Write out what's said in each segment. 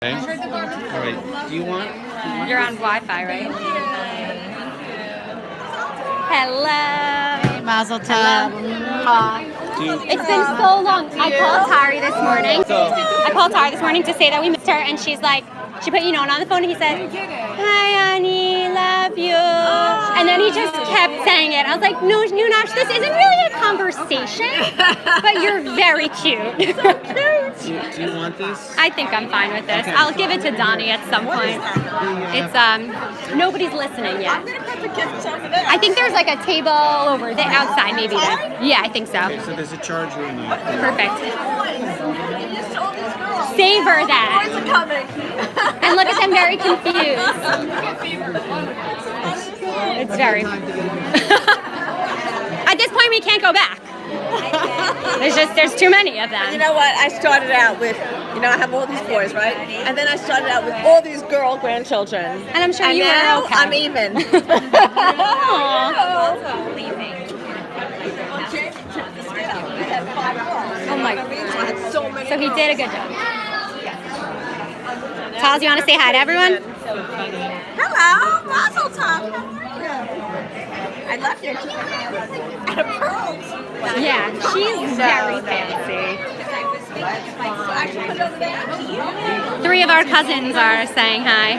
Okay. All right. Do you want? You're on Wi-Fi, right? Hello. Mazel tov. It's been so long. I called Tari this morning. To say that we missed her, and she's like, she put on the phone, and he said, "Hi, honey, love you." And then he just kept saying it. I was like, "No, Nunash, this isn't really a conversation, but you're very cute." So cute. Do you want this? I think I'm fine with this. I'll give it to Donnie at some point. It's nobody's listening yet. I think there's like a table over there outside, maybe there. Yeah, I think so. Okay, so there's a charger in there. Perfect. Savor that. And look at them very confused. It's very. At this point, we can't go back. There's too many of them. You know what? I started out with, I have all these boys, right? And then I started out with all these girl grandchildren. And I'm sure you now were okay. I'm even. Oh my God. So he did a good job. Taz, you want to say hi to everyone? Hello, Mazel tov. I love your teeth. And pearls. Yeah, she's very fancy. Three of our cousins are saying hi.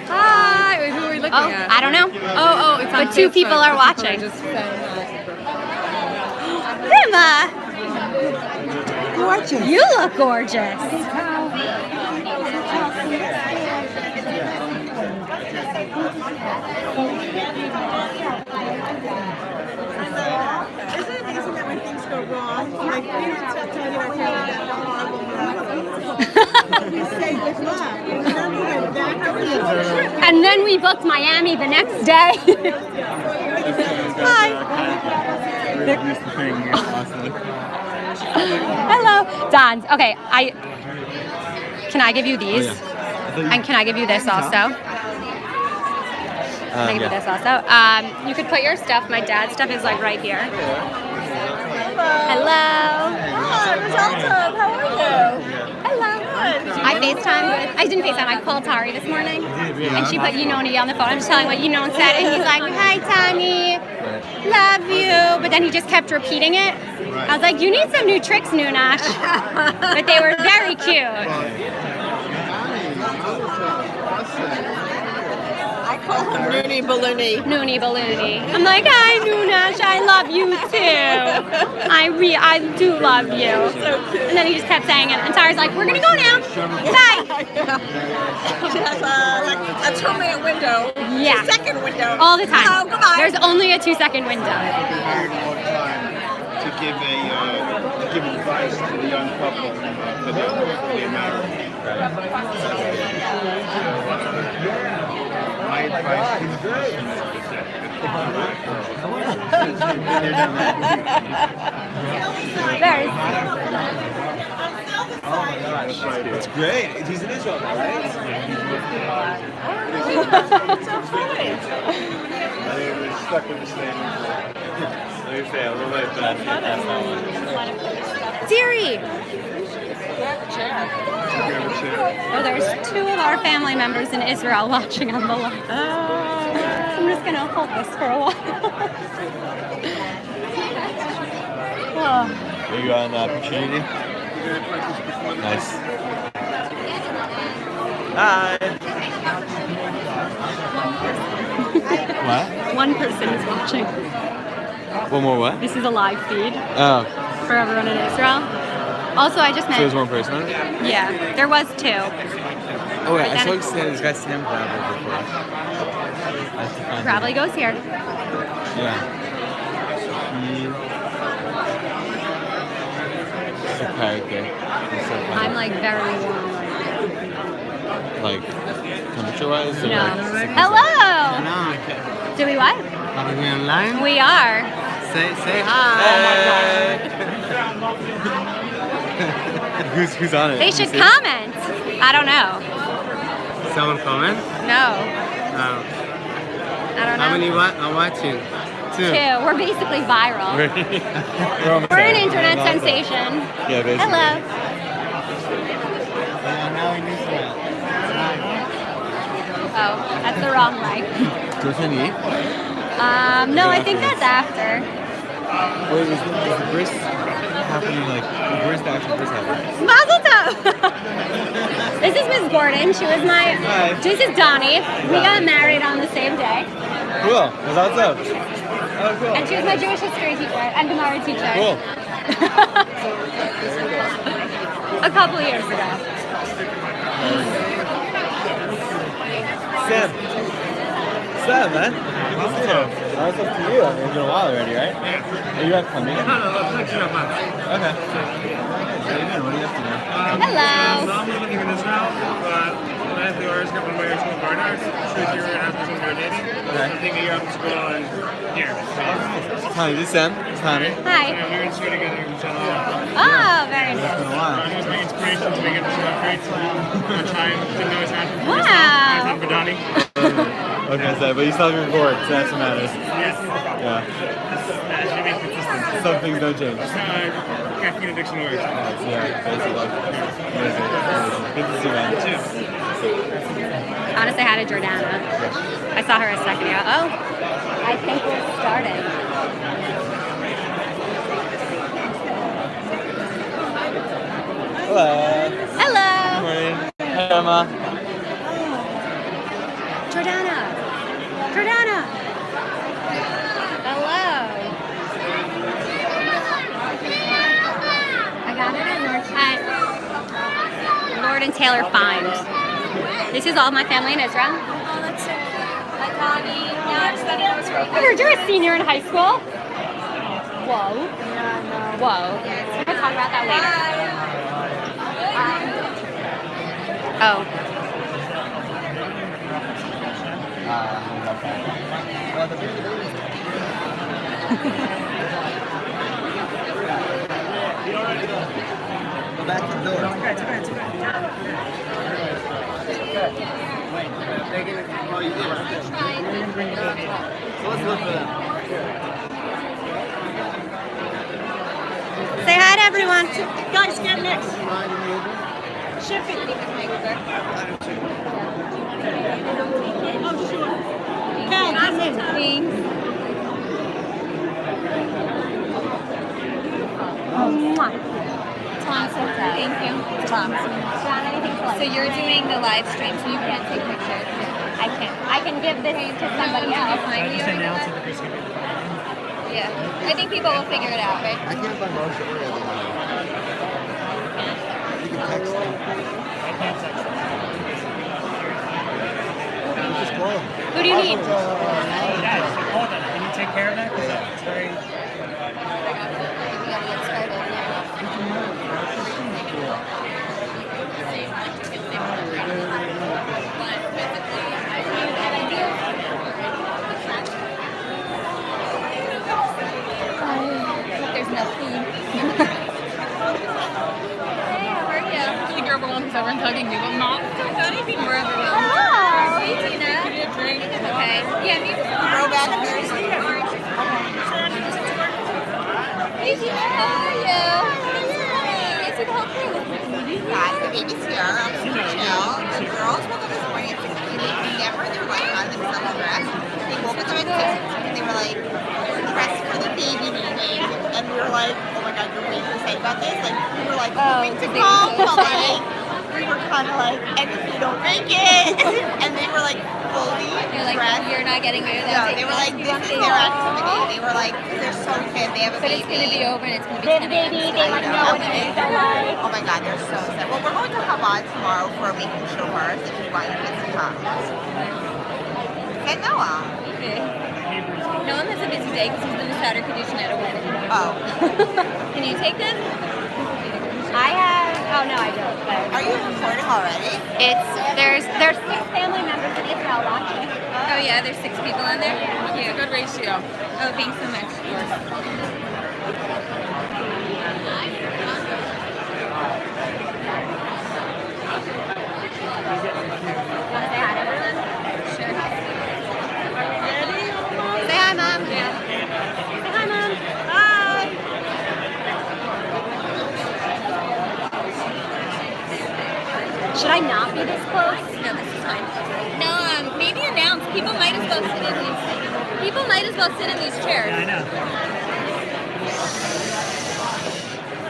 Hi. Who are we looking at? I don't know. Oh, it's on But two Facebook. people are watching. Just saying Emma! Gorgeous. You look gorgeous. Isn't it amazing that when things go wrong, like we don't tell you our family that horrible we say good luck. And then we went back over the And then we booked Miami the next day. Hi. Hello. Don's. Okay, can I give you these? And can I give you this also? Can I give you this also? You could put your stuff. My dad's stuff is like right here. Hello. Hi, Rosalta. How are you? Hello. I didn't FaceTime. I called Tari this morning. And she put Yunoni on the phone. I'm just telling what Yunon said. And he's like, "Hi, Tommy. Love you." But then he just kept repeating it. I was like, "You need some new tricks, Nunash." But they were very cute. I call him Noonie Balloony. Noonie Balloony. I'm like, "Hi, Nunash. I love you too. I do love you." And then he just kept saying it. And Tara's like, "We're gonna go now. Bye." She has a 2-minute window. Yeah. A second window. All the time. Oh, goodbye. There's only a 2-second window. To give advice to the young couple for the marriage. My advice is Very. It's great. He's in Israel now, right? So funny. We're stuck with the same. Let me say a little bit Siri. Oh, there's 2 of our family members in Israel watching on the live. I'm just gonna hold this for a while. Oh. Are you on opportunity? Nice. Hi. What? One person is watching. One more what? This is a live feed Oh. for everyone in Israel. Also, I just So there's met. one person on it? Yeah, there was 2. Oh wait, I then saw this guy Sam Gravel before. I have to find him. Probably goes here. Yeah. He's a character. He's so funny. I'm like very warm. Like temperature-wise? Or No. like Hello. No, Do we what? are we online? We are. Say hi. Who's on it? They should comment. I don't know. Someone comment? No. No. I don't know. How many are watching? 2. 2. We're basically viral. We're We're an internet sensation. Yeah, basically. Hello. Oh, that's the wrong way. Joshua. No, I think that's after. Wait, is the bris happening like, where's the actual bris happening? Mazel tov! This is Miss Gordon. She was my. Hi. This is Donnie. We got married on the same day. Cool. What's up? Oh, cool. And she was my Jewish history teacher and Gemara teacher. Cool. A couple years ago. Sam, man. What's up to you? I mean, it's been a while already, right? Yeah. Are you guys coming? No, it's actually not much. Okay. How you doing? What are you up to now? Hello. I'm living in Israel, but last the orders got one of my original partners. She was here after we were dating. Okay. I'm thinking you're up to school in here. Hi, this is Sam. It's Honey. Hi. Yeah, we were in school together in Channel. Oh, very It's nice. been a while. It was my inspiration to make it to great. One time, didn't know his hand. Wow. I was on for Donnie. Okay, so, but you still haven't record, so that's what matters. Yes. Yeah. She makes consistent. Some things don't change. Caffeine addiction works. Yeah, basically. Amazing. Good to see you, man. Honestly, I had a Jordana. I saw her a second ago. Oh, I think we're starting. Hello. Hello. Morning. Hi, Emma. Jordana. Jordana. Hello. I got it at Lord and Taylor Find. This is all my family in Israel. Oh, that's so cool. Hi, Connie. Yeah, I just thought it was really I heard you're a senior in high school. Whoa. Whoa. We'll talk about that later. Oh. Go back to the door. So let's look for them. Say hi to everyone. Guys, get next. Shipping. Oh, sure. Cal, come in. Thanks. Mwah. Tom said that. Thank you. Tom. So you're doing the live stream, so you can't take pictures. I can't. I can give this to somebody else. Yeah. I think people will figure it out, right? I can't find Marshall or you can text them. I can't text them. Just call them. Who do you need? Can you take care of that? Yeah. It's very... We gotta get started. There's no food. Hey, how are you? I think you're overwhelmed because everyone's hugging you, but not. Don't even more overwhelmed. Hello. Hey, Tina. Okay. Yeah, maybe throw back a beer. Hey, Tina. How are you? I see the whole crew. Guys, the baby's here. I'm super chill. The girls woke up this morning at 6 a.m. They never in their life had themselves dressed. They woke up at 6 and they were like, we're dressed for the baby meeting. And we were like, oh my god, you're really excited about this? Like, we were like, hoping to come, but like, we were kind of like, and if you don't make it. And they were like, fully You're like, dressed. you're not getting rid of No, that. they were like, this is their activity. They were like, they're so fit. They have a But baby. it's going to be over and it's going to be Big 10 baby, a.m. they like know what it is. Oh my god, they're so sad. Well, we're going to Chabad tomorrow for making shofars if you want your kids to come. Get Noah. Noam has a busy day because he's the Masada Kaddish at a wedding. Oh. Can you take this? I have. Oh no, I don't. But Are you recording already? there's 6 family members in Israel watching. Oh yeah, there's 6 people on there? Yeah, good ratio. Oh, thanks so much. Want to say hi to everyone? Sure. Say hi, Mom. Yeah. Say hi, Mom. Hi. Should I not be this close? No, this is fine. No, People might as well sit in these. People might as well sit in these chairs. Yeah, I know.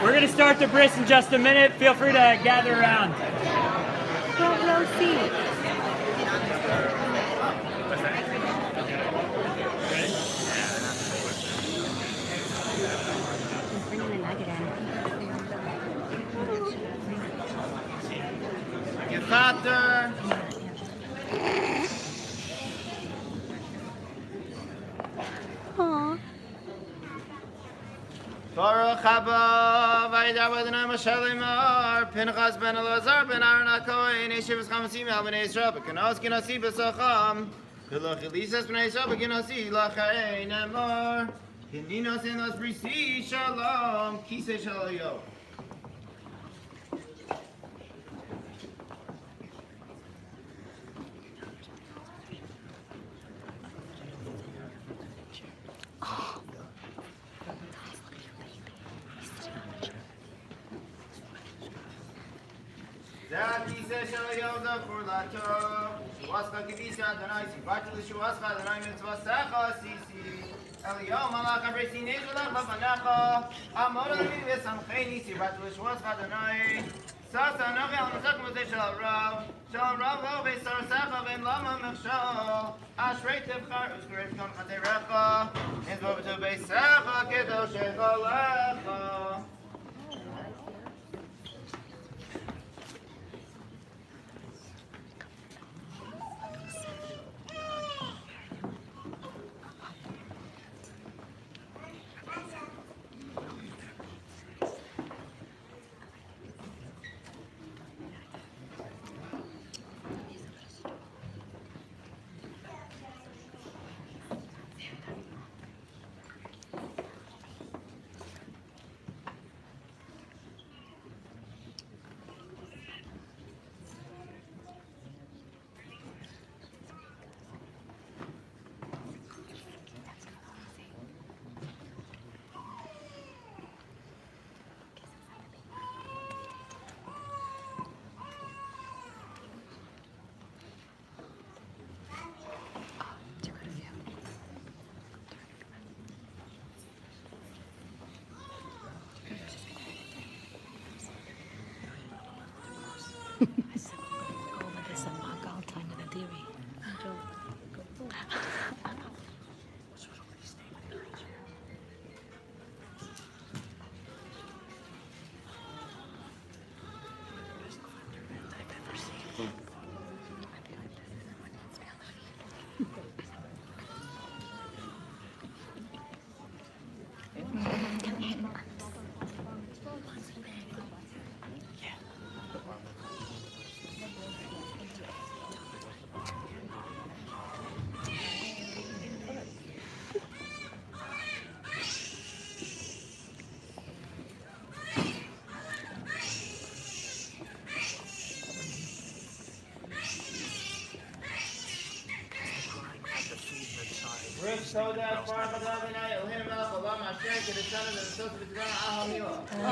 We're gonna start the bris in just a minute. Feel free to gather around. Front row seat. Bringing the nugget in. Get faster. Aww. Baruch haba, vayda badna mashalimar, Pinchas ben Elazar ben Aaron HaKohen, Yeshivas Chamasim al bnei Yisrael, B'kanos kinasi b'sacham, V'loch Elisas bnei Yisrael b'kinasi lachei nemar, Hininos en los brisi shalom, Kisei shalayo. Kisei shalayo zafur lato, Shuascha kivisa Adonai, Sivatul Shuascha Adonai mitzvasecha sisi, Eliyom malach abresi nezulach b'panecha, Amor alimi v'samcheni, Sivatul Shuascha Adonai, Sasa nochi al mazak mozeh shel Rav lo v'sarasecha v'em lama mechsho, Ashrei tevchar u'zkurei v'kom chaterecha, Nizbo v'tu b'eisecha kedosh egolecha.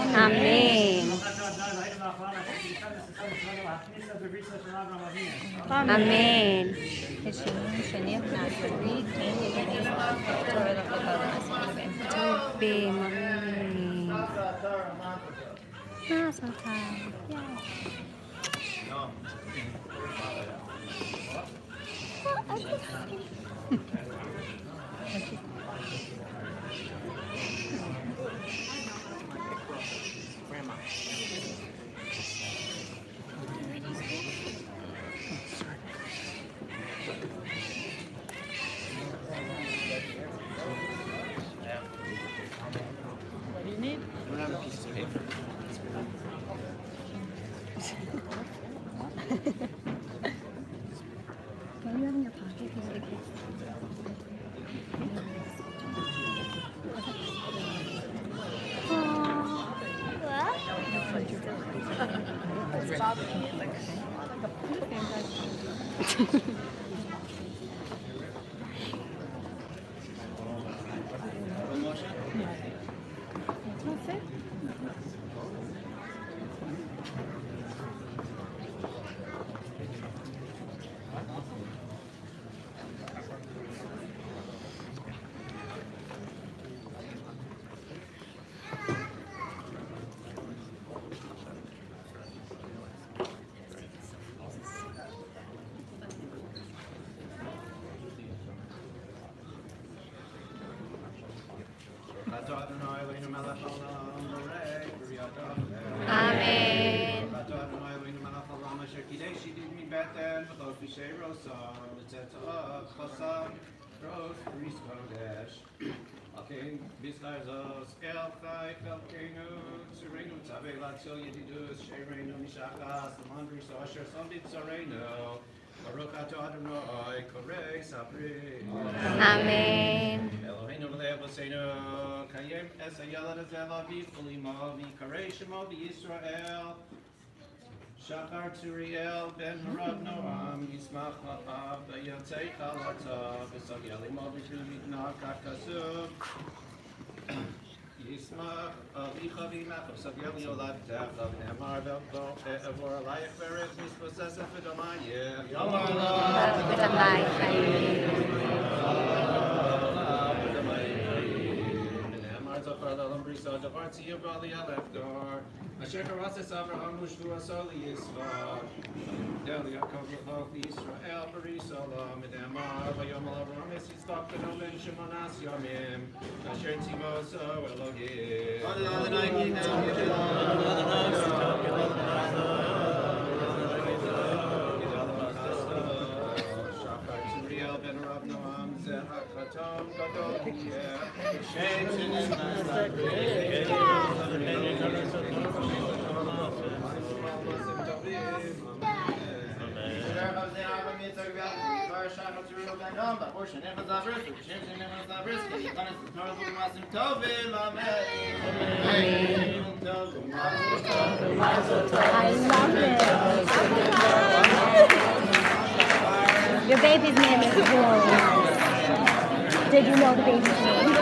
Amen. Amen. I'm so tired. Yeah. What do you need? I don't have a piece of paper. What do you have in your pocket? Mama Shakide, she did me better, but those Fishay Rosa, let's set up, Hossam, Rose, Reese Kodesh. Okay, Biscayos, Elkai, Felkinu, Sereno, Tabelatio, Yedidus, Shereno, Mishachas, the Mondri, Sasha, Somebit Sereno, Baruchato Adonai, Kore, Sapri. Amen. Eloheinu Le'evosenu, Kayem Esayala Zela, Bifulima, Vikare Shemo, Yisrael. Shachar Turiel ben Harab Noam Yismach La'av Yotzei Chalata V'Sageli Mobitu Mitna Kakasub Yismach Alicha V'Imach V'Sageli Olad Techa V'Nemar V'Evor Alayach V'Eret Misposesef V'Domayeh Yomar Zafar Lalam Brisa Javar Tziyah Bali Alefdor Asher Karasis Avraham Mushvu Asali Yisra Del Yaakov L'Chol Yisrael Barisalam Edamar Vayom Alavram Yisistak V'No Ben Shemonas Yomim Asher Tzimoso Elogim Adonai Shachar Turiel Ben Rav Noam Zehakatom Gadol Shem Your baby's name is Gloria. Did you know the baby's name?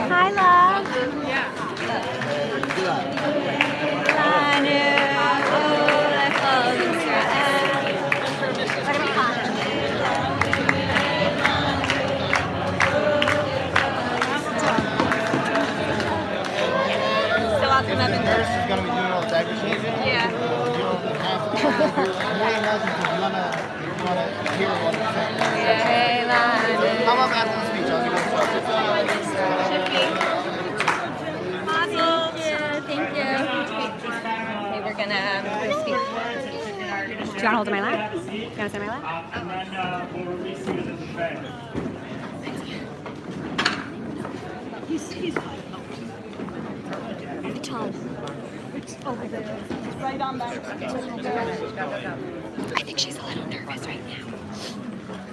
Hi, love. Yeah. What are we calling? Still out to Memphis. Nurse is going to be doing all the diaper changing. Yeah. You don't have to. More than welcome if you want to hear what I'm saying. How about after the speech? I'll give you a Thank you. Okay, we're gonna speak. Do you want to hold in my lap? Do you want to sit in my lap? And then we'll release you to the buffet. He's Tom. It's over there. It's right on that. I think she's a little nervous right now.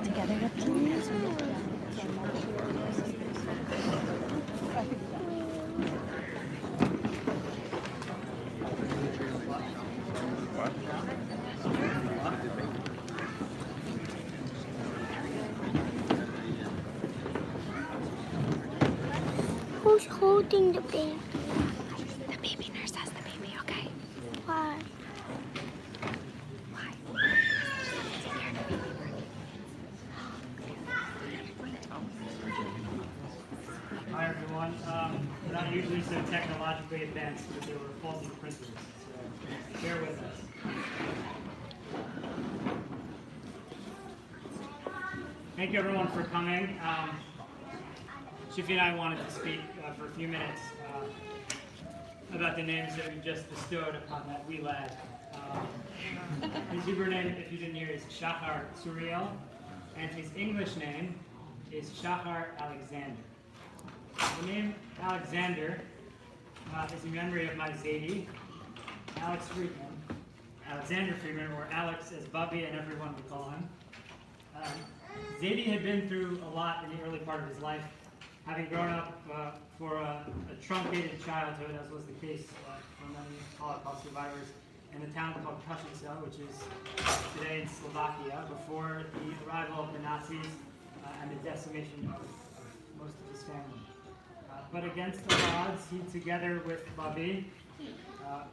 Together, please. Who's holding the baby? The baby nurse has the baby, okay? Why? Why? Hi everyone. We're not usually so technologically advanced, but there were faulty printers, so bear with us. Thank you everyone for coming. Shifi and I wanted to speak for a few minutes about the names that we just bestowed upon that wee lad. His Hebrew name, if you didn't hear, is Shachar Tsuriel, and his English name is Shachar Alexander. The name Alexander is in memory of my Zadie, Alex Friedman, Alexander Friedman, or Alex as Bubby and everyone would call him. Zadie had been through a lot in the early part of his life, having grown up for a truncated childhood, as was the case for many Holocaust survivors, in a town called Koszyce, which is today in Slovakia, before the arrival of the Nazis and the decimation of most of his family. But against the odds, he, together with Bobby,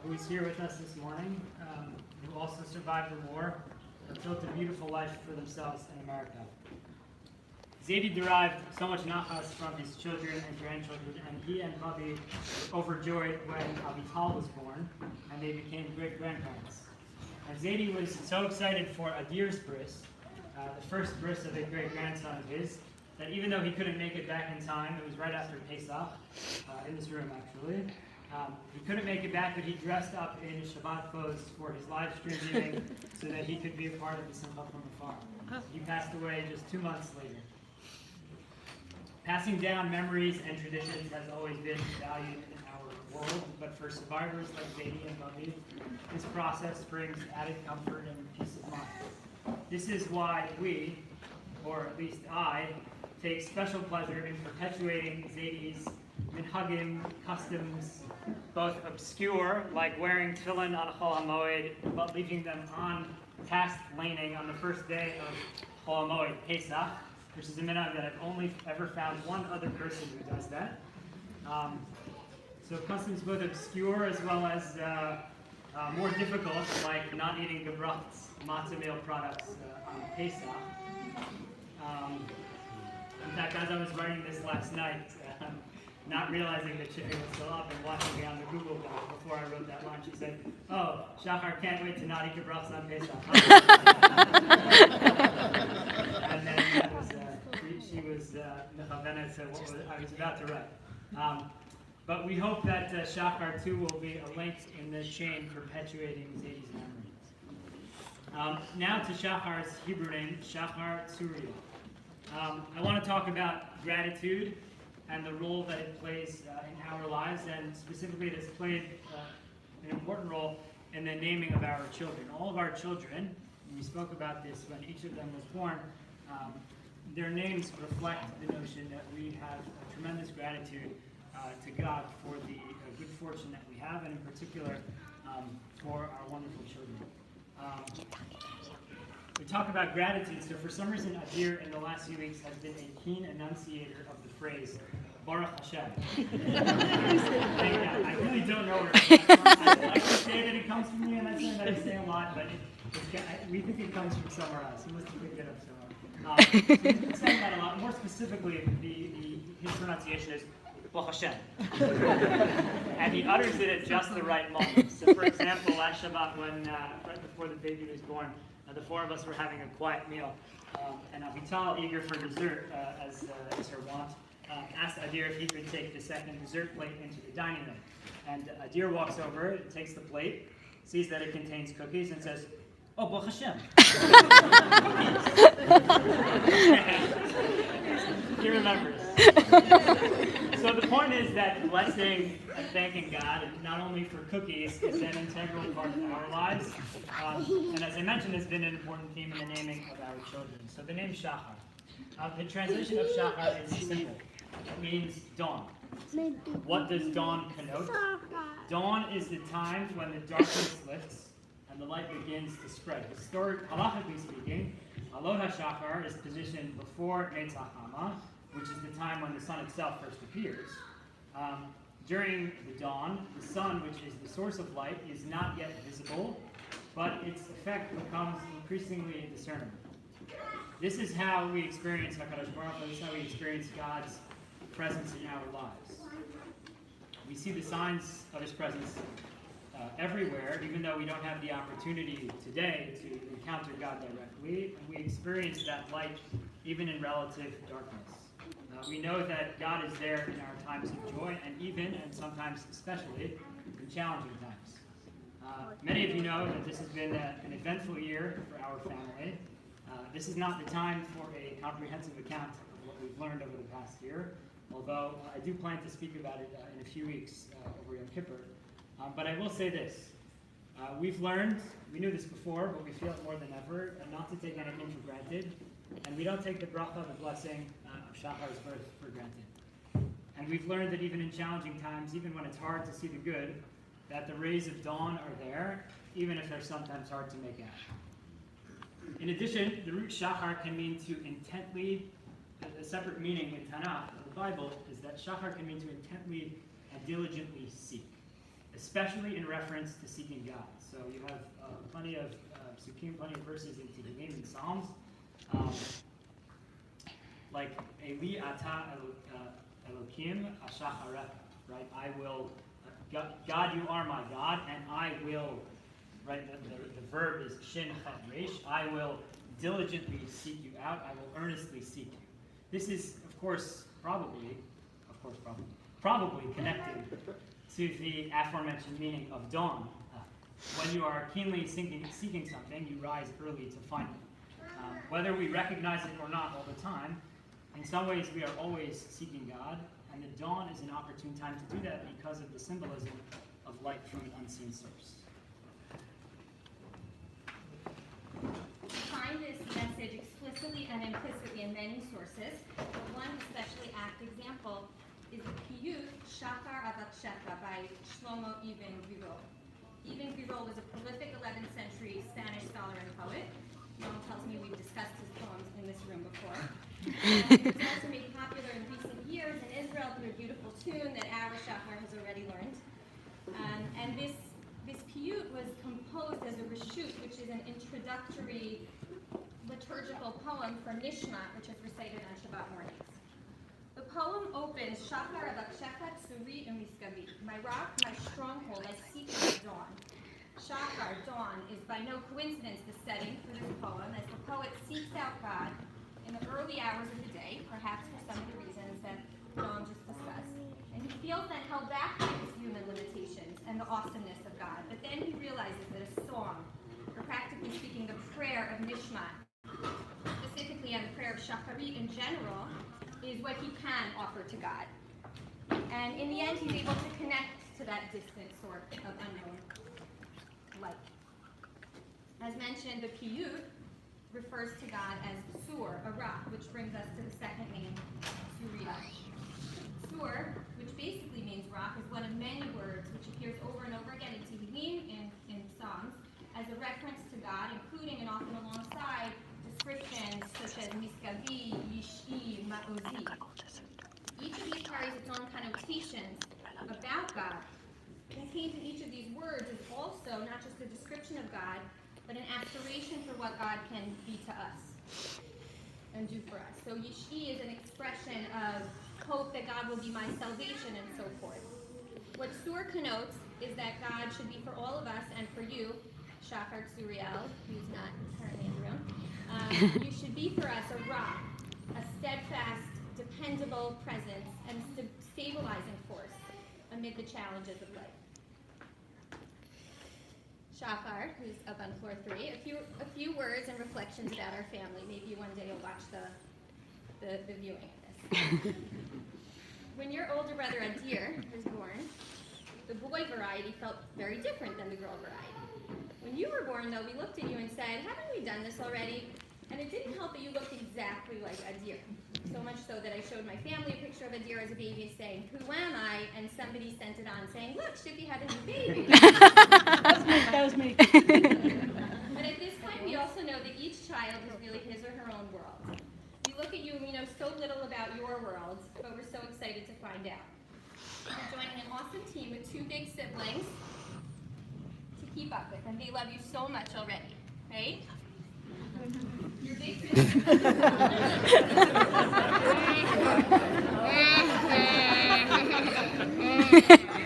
who is here with us this morning, who also survived the war, built a beautiful life for themselves in America. Zadie derived so much nachas from his children and grandchildren, and he and Bobby were overjoyed when Avital was born, and they became great-grandparents. And Zadie was so excited for Adir's bris, the first bris of a great-grandson of his, that even though he couldn't make it back in time, it was right after Pesach, in this room actually, He couldn't make it back, but he dressed up in Shabbat clothes for his live stream viewing so that he could be a part of the Simcha from afar. He passed away just 2 months later. Passing down memories and traditions has always been valued in our world, but for survivors like Zadie and Bubby, this process brings added comfort and peace of mind. This is why we, or at least I, take special pleasure in perpetuating Zadie's minhagim customs, both obscure, like wearing tefillin on Chol HaMoed, but leaving them on past laning on the first day of Chol HaMoed, Pesach, which is a minhag that I've only ever found one other person who does that. So customs both obscure as well as more difficult, like not eating gebrachts, matzah meal products on Pesach. In fact, as I was writing this last night, not realizing that Shippy was still up and watching me on the Google Doc before I wrote that line, she said, "Oh, Shachar can't wait to not eat gebrachts on Pesach." And then she was mechavenet to what I was about to write. But we hope that Shachar too will be a link in the chain perpetuating Zadie's memory. Now to Shachar's Hebrew name, Shachar Tzuriel. I want to talk about gratitude and the role that it plays in our lives, and specifically it has played an important role in the naming of our children. All of our children, and we spoke about this when each of them was born, their names reflect the notion that we have a tremendous gratitude to God for the good fortune that we have, and in particular for our wonderful children. We talk about gratitude, so for some reason Adir in the last few weeks has been a keen enunciator of the phrase Baruch Hashem. I really don't know where it comes from. I like to say that it comes from me, and that's something that I say a lot, but we think it comes from somewhere else. He must have picked it up somewhere. He's been saying that a lot. More specifically, his pronunciation is Baruch Hashem. And he utters it at just the right moment. So for example, last Shabbat, when right before the baby was born, the four of us were having a quiet meal, and Avital, eager for dessert, as her wont, asked Adir if he could take the second dessert plate into the dining room. And Adir walks over, takes the plate, sees that it contains cookies, and says, "Oh, Baruch Hashem." He remembers. So the point is that blessing and thanking God, not only for cookies, is an integral part of our lives. And as I mentioned, it's been an important theme in the naming of our children. So the name Shachar. The translation of Shachar is simple. It means dawn. What does dawn connote? Dawn is the time when the darkness lifts and the light begins to spread. Halachically speaking, Alot HaShachar is positioned before Netzach Hama, which is the time when the sun itself first appears. During the dawn, the sun, which is the source of light, is not yet visible, but its effect becomes increasingly discernible. This is how we experience HaKadosh Baruch Hu. This is how we experience God's presence in our lives. We see the signs of His presence everywhere, even though we don't have the opportunity today to encounter God directly, and we experience that light even in relative darkness. We know that God is there in our times of joy, and even, and sometimes especially, in challenging times. Many of you know that this has been an eventful year for our family. This is not the time for a comprehensive account of what we've learned over the past year, although I do plan to speak about it in a few weeks over Yom Kippur. But I will say this. We've learned, we knew this before, but we feel it more than ever, not to take anything for granted. And we don't take the bracha, the blessing of Shachar's birth for granted. And we've learned that even in challenging times, even when it's hard to see the good, that the rays of dawn are there, even if they're sometimes hard to make out. In addition, the root Shachar can mean to intently, a separate meaning in Tanakh, the Bible, is that Shachar can mean to intently and diligently seek, especially in reference to seeking God. So you have plenty of psukim, plenty of verses in Tehillim and Psalms, like Eli Ata Elokim Ashachareka, right? I will, God, you are my God, and I will, right? The verb is Shin Chet Resh. I will diligently seek you out. I will earnestly seek you. This is, of course, probably connected to the aforementioned meaning of dawn. When you are keenly seeking something, you rise early to find it. Whether we recognize it or not all the time, in some ways we are always seeking God, and the dawn is an opportune time to do that because of the symbolism of light from an unseen source. We find this message explicitly and implicitly in many sources, but one especially apt example is the piyut Shachar Avakshecha by Shlomo Ibn Gviro. Ibn Gviro was a prolific 11th century Spanish scholar and poet. Mom tells me we've discussed his poems in this room before. And it was also made popular in recent years in Israel through a beautiful tune that our Shachar has already learned. And this piyut was composed as a reshut, which is an introductory liturgical poem for Nishmat, which is recited on Shabbat mornings. The poem opens, Shachar Avakshecha Tzuri Umiskavi. My rock, my stronghold, I seek the dawn. Shachar, dawn, is by no coincidence the setting for this poem, as the poet seeks out God in the early hours of the day, perhaps for some of the reasons that John just discussed. And he feels then held back by his human limitations and the awesomeness of God. But then he realizes that a song, or practically speaking, the prayer of Nishmat, specifically and the prayer of Shacharit in general, is what he can offer to God. And in the end, he's able to connect to that distant source of unknown light. As mentioned, the piyut refers to God as Sur, a rock, which brings us to the second name, Suriel. Sur, which basically means rock, is one of many words which appears over and over again in Tehillim, in Psalms, as a reference to God, including and often alongside descriptions such as Miskavi, Yishi, Ma'ozi. Each of these carries its own connotations about God. Contained in each of these words is also not just a description of God, but an aspiration for what God can be to us and do for us. So Yishi is an expression of hope that God will be my salvation and so forth. What Sur connotes is that God should be for all of us and for you, Shachar Tzuriel, who's not currently in the room. You should be for us a rock, a steadfast, dependable presence, and a stabilizing force amid the challenges of life. Shachar, who's up on floor 3, a few words and reflections about our family. Maybe one day you'll watch the viewing of this. When your older brother Adir was born, the boy variety felt very different than the girl variety. When you were born, though, we looked at you and said, haven't we done this already? And it didn't help that you looked exactly like Adir. So much so that I showed my family a picture of Adir as a baby saying, who am I? And somebody sent it on saying, look, Shippy had a new baby. That was me. But at this point, we also know that each child is really his or her own world. We look at you and we know so little about your world, but we're so excited to find out. You're joining an awesome team with 2 big siblings to keep up with, and they love you so much already, right? Your big sisters. Your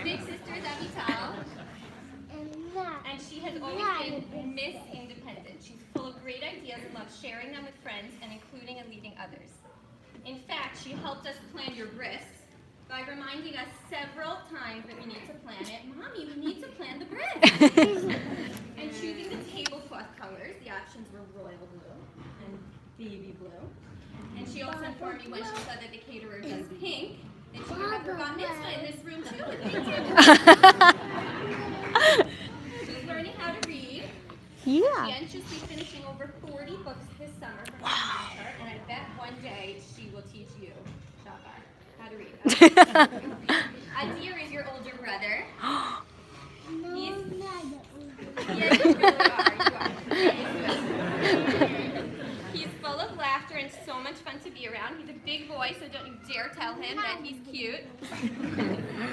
big sister is Avital, and she has always been Miss Independent. She's full of great ideas and loves sharing them with friends and including and leading others. In fact, she helped us plan your bris by reminding us several times that we need to plan it. Mommy, we need to plan the bris. And choosing the tablecloth colors, the options were royal blue and baby blue. And she also informed me when she saw that the caterer does pink, that she would have bar mitzvah in this room too with pink tablecloth. She's learning how to read. Yeah. She anxiously finishing over 40 books this summer from her, and I bet one day she will teach you, Shachar, how to read. Adir is your older brother. Yeah, you really are. He's full of laughter and so much fun to be around. He's a big boy, so don't you dare tell him that he's cute.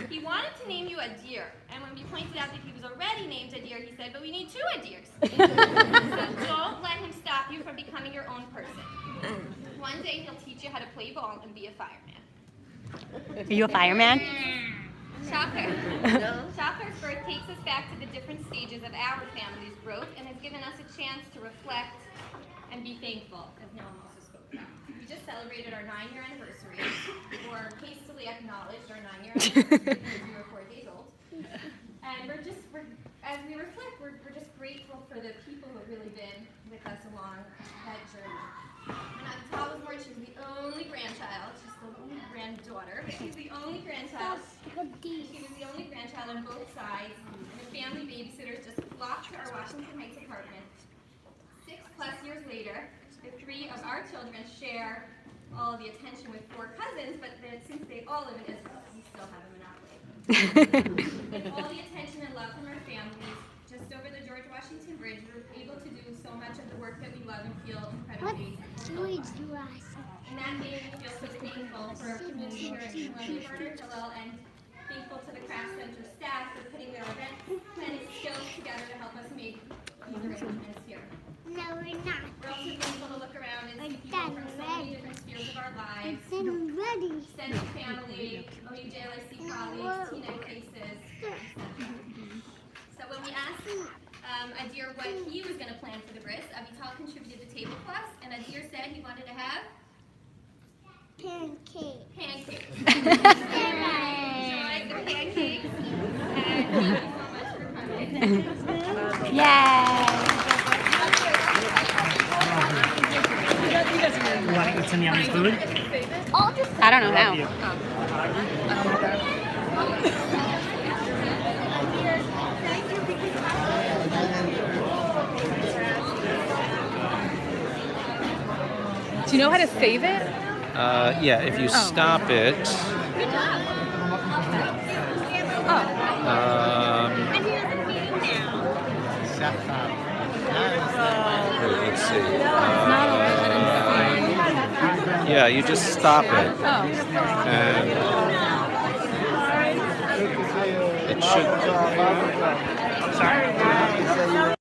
He wanted to name you Adir, and when we pointed out that he was already named Adir, he said, but we need 2 Adirs. So don't let him stop you from becoming your own person. One day he'll teach you how to play ball and be a fireman. Are you a fireman? Shachar. Shachar's birth takes us back to the different stages of our family's growth and has given us a chance to reflect and be thankful, as Noam also spoke about. We just celebrated our 9-year anniversary, or hastily acknowledged our 9-year anniversary because we were 4 days old. And as we reflect, we're just grateful for the people who have really been with us along that journey. When Avital was born, she was the only grandchild. She's still the only granddaughter, but she's the only grandchild. She was the only grandchild on both sides. And the family babysitters just flocked to our Washington Heights apartment. 6+ years later, the 3 of our children share all of the attention with 4 cousins, but since they all live in Israel, we still have a monopoly. With all the attention and love from our families, just over the George Washington Bridge, we're able to do so much of the work that we love and feel incredibly fulfilled. And that made me feel so thankful for our community here at Columbia Barnard Hillel, and thankful to the Craft Center staff for putting their event planning skills together to help us make these arrangements here. No, we're not. We're also thankful to look around and see people from so many different spheres of our lives. I'm ready. Extended family, OUJLIC colleagues, teenage faces, etc. So when we asked Adir what he was going to plan for the bris, Avital contributed the tablecloths, and Adir said he wanted to have Pancake. pancakes. Enjoy the pancakes, and thank you so much for coming. You want to eat some yummy food? I don't know how. Do you know how to save it? Yeah, if you stop it. Let's see. Yeah, you just stop it. And it should. Sorry.